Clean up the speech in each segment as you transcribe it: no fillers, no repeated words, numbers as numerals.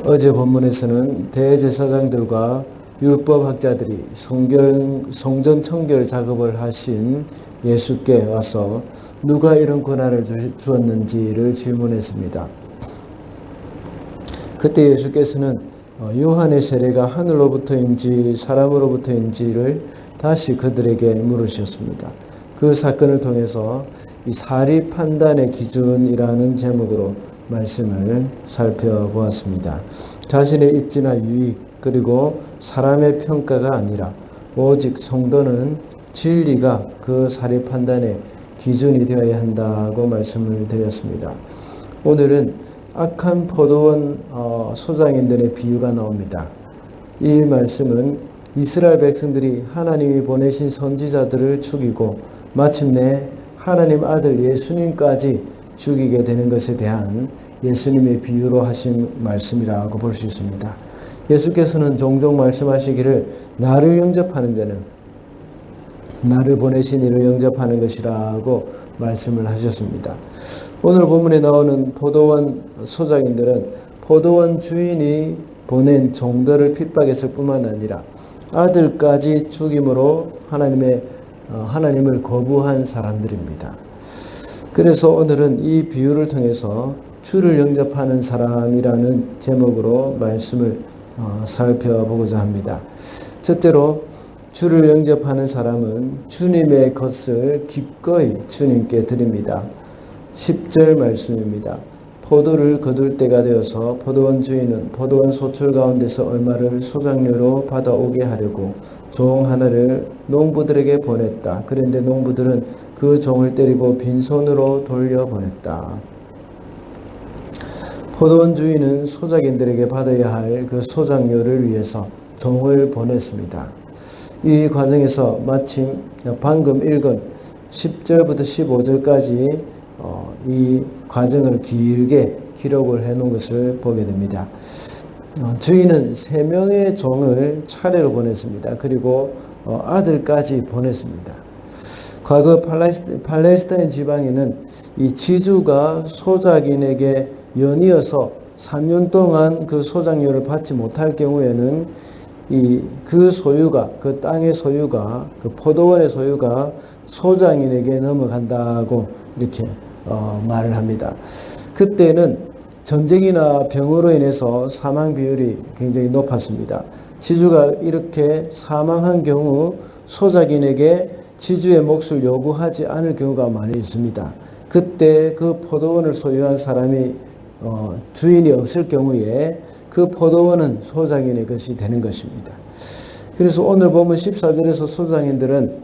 어제 본문에서는 대제사장들과 율법학자들이 성전 청결 작업을 하신 예수께 와서 누가 이런 권한을 주었는지를 질문했습니다. 그때 예수께서는 요한의 세례가 하늘로부터인지 사람으로부터인지를 다시 그들에게 물으셨습니다. 그 사건을 통해서 이 사리 판단의 기준이라는 제목으로 말씀을 살펴보았습니다. 자신의 입지나 유익 그리고 사람의 평가가 아니라 오직 성도는 진리가 그 사리 판단의 기준이 되어야 한다고 말씀을 드렸습니다. 오늘은 악한 포도원 소장인들의 비유가 나옵니다. 이 말씀은 이스라엘 백성들이 하나님이 보내신 선지자들을 죽이고 마침내 하나님 아들 예수님까지 죽이게 되는 것에 대한 예수님의 비유로 하신 말씀이라고 볼 수 있습니다. 예수께서는 종종 말씀하시기를 나를 영접하는 자는 나를 보내신 이를 영접하는 것이라고 말씀을 하셨습니다. 오늘 본문에 나오는 포도원 소장인들은 포도원 주인이 보낸 종들을 핍박했을 뿐만 아니라 아들까지 죽임으로 하나님을 거부한 사람들입니다. 그래서 오늘은 이 비유를 통해서 주를 영접하는 사람이라는 제목으로 말씀을 살펴보고자 합니다. 첫째로 주를 영접하는 사람은 주님의 것을 기꺼이 주님께 드립니다. 10절 말씀입니다. 포도를 거둘 때가 되어서 포도원 주인은 포도원 소출 가운데서 얼마를 소장료로 받아오게 하려고 종 하나를 농부들에게 보냈다. 그런데 농부들은 그 종을 때리고 빈손으로 돌려보냈다. 포도원 주인은 소작인들에게 받아야 할 그 소장료를 위해서 종을 보냈습니다. 이 과정에서 마침 방금 읽은 10절부터 15절까지 이 과정을 길게 기록을 해놓은 것을 보게 됩니다. 주인은 3명의 종을 차례로 보냈습니다. 그리고 아들까지 보냈습니다. 과거 팔레스타인 지방에는 이 지주가 소작인에게 연이어서 3년 동안 그 소장료를 받지 못할 경우에는 그 소유가, 그 땅의 소유가, 그 포도원의 소유가 소장인에게 넘어간다고 이렇게 말을 합니다. 그때는 전쟁이나 병으로 인해서 사망 비율이 굉장히 높았습니다. 지주가 이렇게 사망한 경우 소작인에게 지주의 몫을 요구하지 않을 경우가 많이 있습니다. 그때 그 포도원을 소유한 사람이 주인이 없을 경우에 그 포도원은 소장인의 것이 되는 것입니다. 그래서 오늘 보면 14절에서 소장인들은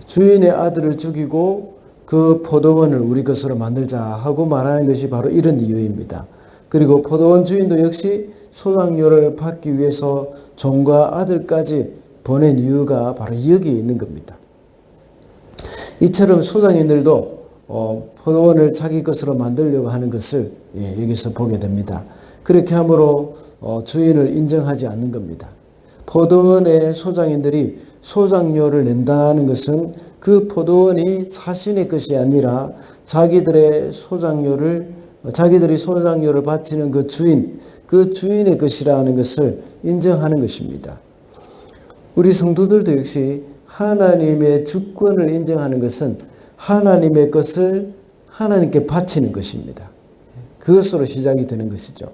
주인의 아들을 죽이고 그 포도원을 우리 것으로 만들자 하고 말하는 것이 바로 이런 이유입니다. 그리고 포도원 주인도 역시 소장료를 받기 위해서 종과 아들까지 보낸 이유가 바로 여기에 있는 겁니다. 이처럼 소장인들도 포도원을 자기 것으로 만들려고 하는 것을 여기서 보게 됩니다. 그렇게 함으로 주인을 인정하지 않는 겁니다. 포도원의 소장인들이 소장료를 낸다는 것은 그 포도원이 자신의 것이 아니라 자기들이 소장료를 바치는 그 주인의 것이라는 것을 인정하는 것입니다. 우리 성도들도 역시 하나님의 주권을 인정하는 것은 하나님의 것을 하나님께 바치는 것입니다. 그것으로 시작이 되는 것이죠.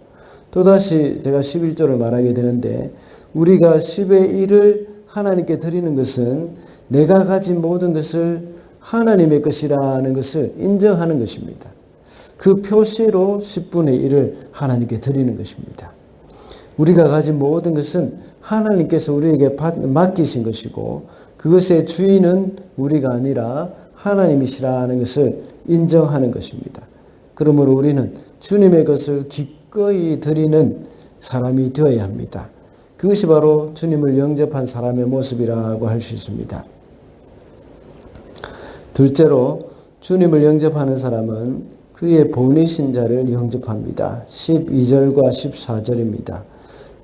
또다시 제가 11조를 말하게 되는데 우리가 10의 1을 하나님께 드리는 것은 내가 가진 모든 것을 하나님의 것이라는 것을 인정하는 것입니다. 그 표시로 10분의 1을 하나님께 드리는 것입니다. 우리가 가진 모든 것은 하나님께서 우리에게 맡기신 것이고 그것의 주인은 우리가 아니라 하나님이시라는 것을 인정하는 것입니다. 그러므로 우리는 주님의 것을 기꺼이 드리는 사람이 되어야 합니다. 그것이 바로 주님을 영접한 사람의 모습이라고 할 수 있습니다. 둘째로 주님을 영접하는 사람은 그의 본이신 자를 영접합니다. 12절과 14절입니다.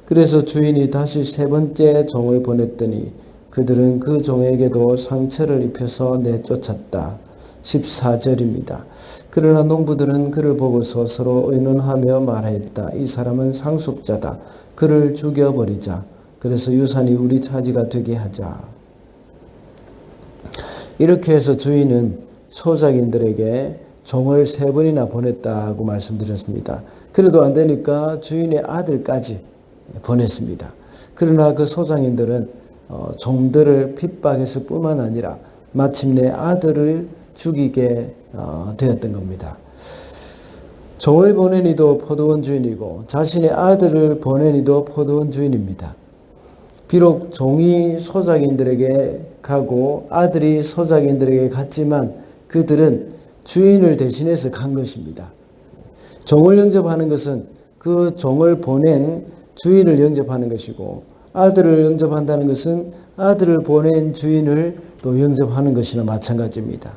그래서 주인이 다시 3번째 종을 보냈더니 그들은 그 종에게도 상처를 입혀서 내쫓았다. 14절입니다. 그러나 농부들은 그를 보고서 서로 의논하며 말하였다. 이 사람은 상속자다. 그를 죽여버리자. 그래서 유산이 우리 차지가 되게 하자. 이렇게 해서 주인은 소작인들에게 종을 3번이나 보냈다고 말씀드렸습니다. 그래도 안 되니까 주인의 아들까지 보냈습니다. 그러나 그 소장인들은 종들을 핍박했을 뿐만 아니라 마침내 아들을 죽이게 되었던 겁니다. 종을 보낸 이도 포도원 주인이고 자신의 아들을 보낸 이도 포도원 주인입니다. 비록 종이 소작인들에게 가고 아들이 소작인들에게 갔지만 그들은 주인을 대신해서 간 것입니다. 종을 영접하는 것은 그 종을 보낸 주인을 영접하는 것이고 아들을 영접한다는 것은 아들을 보낸 주인을 또 영접하는 것이나 마찬가지입니다.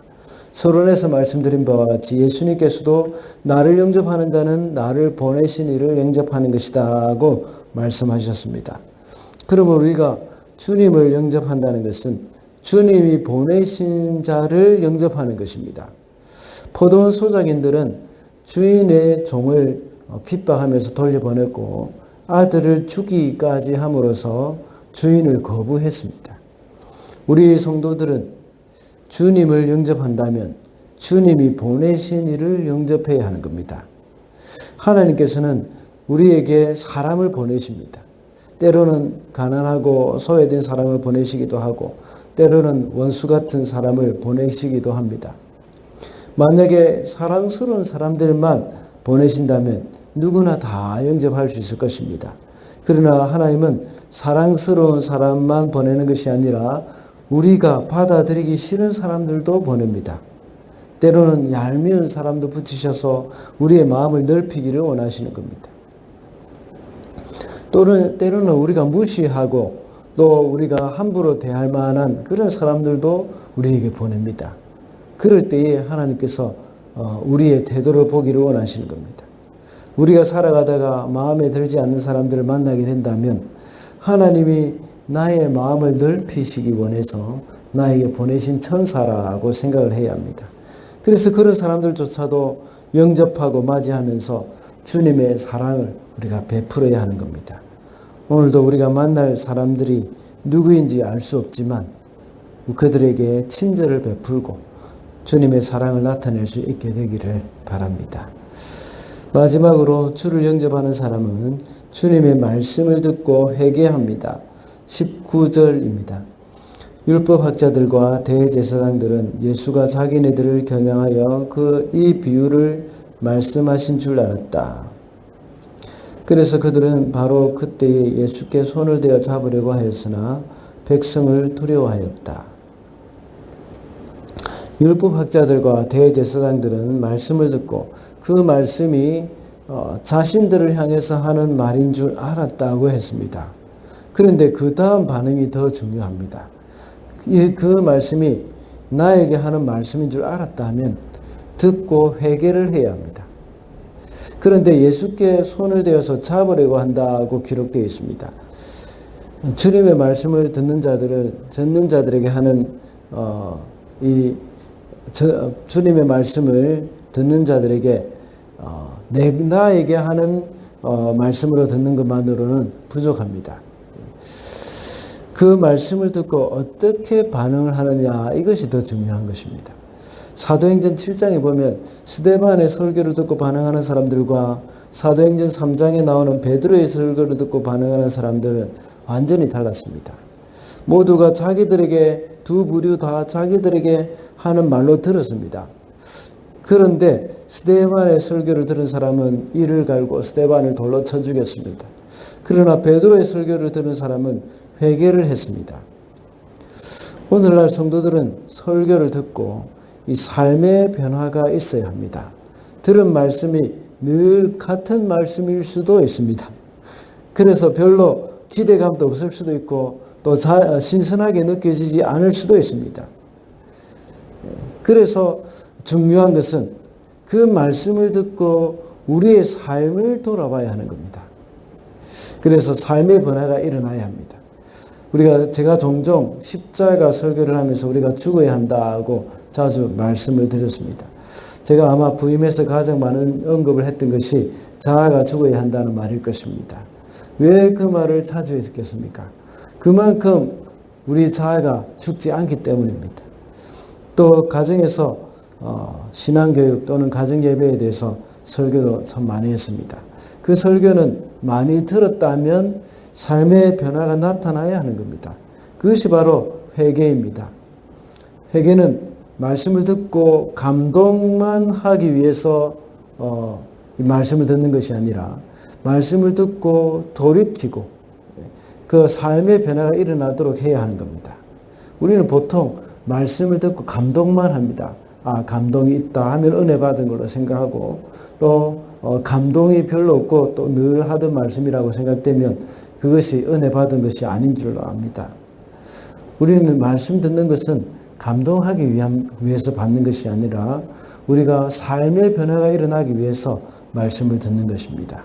서론에서 말씀드린 바와 같이 예수님께서도 나를 영접하는 자는 나를 보내신 이를 영접하는 것이다 하고 말씀하셨습니다. 그러면 우리가 주님을 영접한다는 것은 주님이 보내신 자를 영접하는 것입니다. 포도원 소작인들은 주인의 종을 핍박하면서 돌려보냈고 아들을 죽이기까지 함으로써 주인을 거부했습니다. 우리 성도들은 주님을 영접한다면 주님이 보내신 이를 영접해야 하는 겁니다. 하나님께서는 우리에게 사람을 보내십니다. 때로는 가난하고 소외된 사람을 보내시기도 하고 때로는 원수 같은 사람을 보내시기도 합니다. 만약에 사랑스러운 사람들만 보내신다면 누구나 다 영접할 수 있을 것입니다. 그러나 하나님은 사랑스러운 사람만 보내는 것이 아니라 우리가 받아들이기 싫은 사람들도 보냅니다. 때로는 얄미운 사람도 붙이셔서 우리의 마음을 넓히기를 원하시는 겁니다. 또는 때로는 우리가 무시하고 또 우리가 함부로 대할 만한 그런 사람들도 우리에게 보냅니다. 그럴 때에 하나님께서 우리의 태도를 보기를 원하시는 겁니다. 우리가 살아가다가 마음에 들지 않는 사람들을 만나게 된다면 하나님이 나의 마음을 넓히시기 원해서 나에게 보내신 천사라고 생각을 해야 합니다. 그래서 그런 사람들조차도 영접하고 맞이하면서 주님의 사랑을 우리가 베풀어야 하는 겁니다. 오늘도 우리가 만날 사람들이 누구인지 알 수 없지만 그들에게 친절을 베풀고 주님의 사랑을 나타낼 수 있게 되기를 바랍니다. 마지막으로 주를 영접하는 사람은 주님의 말씀을 듣고 회개합니다. 19절입니다. 율법학자들과 대제사장들은 예수가 자기네들을 겨냥하여 이 비유를 말씀하신 줄 알았다. 그래서 그들은 바로 그때에 예수께 손을 대어 잡으려고 하였으나 백성을 두려워하였다. 율법학자들과 대제사장들은 말씀을 듣고 그 말씀이 자신들을 향해서 하는 말인 줄 알았다고 했습니다. 그런데 그 다음 반응이 더 중요합니다. 그 말씀이 나에게 하는 말씀인 줄 알았다면 듣고 회개를 해야 합니다. 그런데 예수께 손을 대어서 잡으려고 한다고 기록되어 있습니다. 주님의 말씀을 듣는 자들에게 하는 주님의 말씀을 듣는 자들에게 나에게 하는 말씀으로 듣는 것만으로는 부족합니다. 그 말씀을 듣고 어떻게 반응을 하느냐 이것이 더 중요한 것입니다. 사도행전 7장에 보면 스데반의 설교를 듣고 반응하는 사람들과 사도행전 3장에 나오는 베드로의 설교를 듣고 반응하는 사람들은 완전히 달랐습니다. 모두가 자기들에게 두 부류 다 자기들에게 하는 말로 들었습니다. 그런데 스데반의 설교를 들은 사람은 이를 갈고 스데반을 돌로 쳐 죽였습니다. 그러나 베드로의 설교를 들은 사람은 회개를 했습니다. 오늘날 성도들은 설교를 듣고 이 삶의 변화가 있어야 합니다. 들은 말씀이 늘 같은 말씀일 수도 있습니다. 그래서 별로 기대감도 없을 수도 있고 또 신선하게 느껴지지 않을 수도 있습니다. 그래서 중요한 것은 그 말씀을 듣고 우리의 삶을 돌아봐야 하는 겁니다. 그래서 삶의 변화가 일어나야 합니다. 제가 종종 십자가 설교를 하면서 우리가 죽어야 한다고 자주 말씀을 드렸습니다. 제가 아마 부임에서 가장 많은 언급을 했던 것이 자아가 죽어야 한다는 말일 것입니다. 왜 그 말을 자주 했겠습니까? 그만큼 우리 자아가 죽지 않기 때문입니다. 또 가정에서 신앙교육 또는 가정예배에 대해서 설교도 참 많이 했습니다. 그 설교는 많이 들었다면 삶의 변화가 나타나야 하는 겁니다. 그것이 바로 회개입니다. 회개는 말씀을 듣고 감동만 하기 위해서 말씀을 듣는 것이 아니라 말씀을 듣고 돌이키고 그 삶의 변화가 일어나도록 해야 하는 겁니다. 우리는 보통 말씀을 듣고 감동만 합니다. 감동이 있다 하면 은혜 받은 걸로 생각하고 또 감동이 별로 없고 또 늘 하던 말씀이라고 생각되면 그것이 은혜 받은 것이 아닌 줄로 압니다. 우리는 말씀 듣는 것은 감동하기 위해서 받는 것이 아니라 우리가 삶의 변화가 일어나기 위해서 말씀을 듣는 것입니다.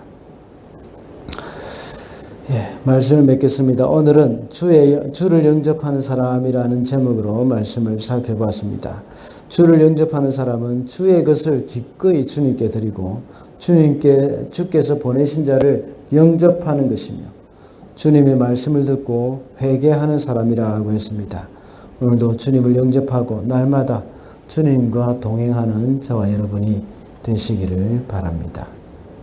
말씀을 맺겠습니다. 오늘은 주를 영접하는 사람이라는 제목으로 말씀을 살펴봤습니다. 주를 영접하는 사람은 주의 것을 기꺼이 주님께 드리고 주께서 보내신 자를 영접하는 것이며 주님의 말씀을 듣고 회개하는 사람이라고 했습니다. 오늘도 주님을 영접하고 날마다 주님과 동행하는 저와 여러분이 되시기를 바랍니다.